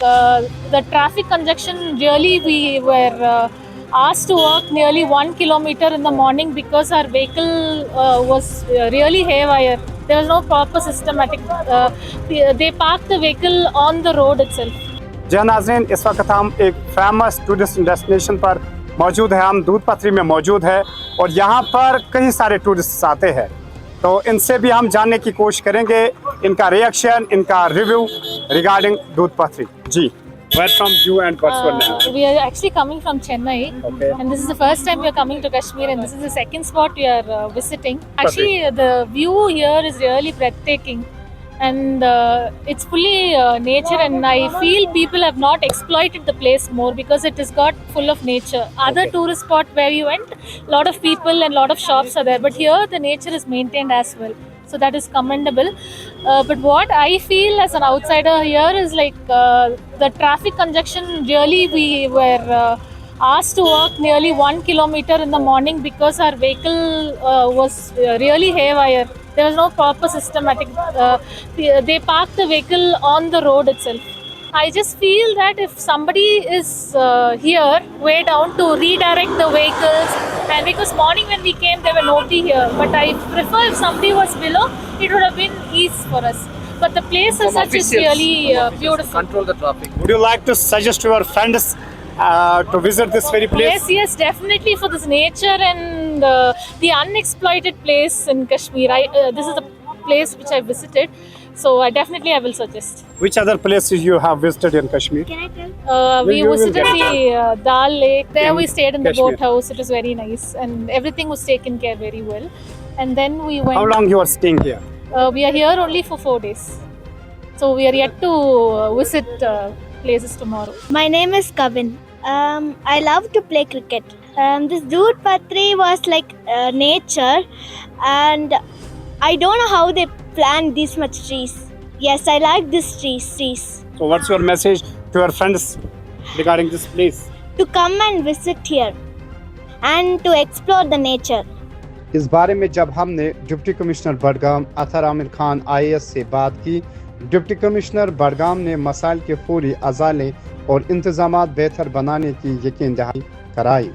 the traffic congestion. Really, we were asked to walk nearly 1 kilometer in the morning because our vehicle was really haywire. There was no proper systematic. They parked the vehicle on the road itself. जी नाज़रीन, इस वक्त हम एक famous tourist destination पर मौजूद है। हम दूध पथरी में मौजूद है और यहाँ पर कई सारे टूरिस्ट आते हैं, तो इनसे भी हम जानने की कोशिश करेंगे, इनका रिएक्शन, इनका रिव्यू रिगार्डिंग दूध पथरी। जी, where from you and what's your name? We are actually coming from Chennai, Okay. and this is the first time we are coming to Kashmir, and this is the second spot we are visiting. Actually, the view here is really breathtaking, and it's fully nature, and I feel people have not exploited the place more because it is got full of nature. Other tourist spot where we went, lot of people and lot of shops are there, but here the nature is maintained as well. So that is commendable. But what I feel as an outsider here is like the traffic congestion. Really, we were asked to walk nearly 1 kilometer in the morning because our vehicle was really haywire. There was no proper systematic. They parked the vehicle on the road itself. I just feel that if somebody is here, way down to redirect the vehicles, and because morning when we came, there were nobody here. But I prefer if somebody was below, it would have been easy for us. But the place as such is really beautiful. Control the traffic. Would you like to suggest to your friends to visit this very place? Yes, definitely for this nature and the unexploited place in Kashmir. This is the place which I visited, so I will suggest. Which other places you have visited in Kashmir? We You will visited get the Dal Lake. There In we stayed in the Kashmir. boat house. It was very nice, and everything was taken care very well. And then we went. How long you are staying here? We are here only for 4 days, so we are yet to visit places tomorrow. My name is Kavin. I love to play cricket. This Dood Patri was like nature, and I don't know how they plant this much trees. Yes, I like these trees. So what's your message to your friends regarding this place? To come and visit here and to explore the nature. इस बारे में जब हमने deputy commissioner Budgam Athar Aamir Khan IAS से बात की, deputy commissioner Budgam ने मसाइल के फौरी अजाले और इंतजामात बेहतर बनाने की यकीन दहानी कराई।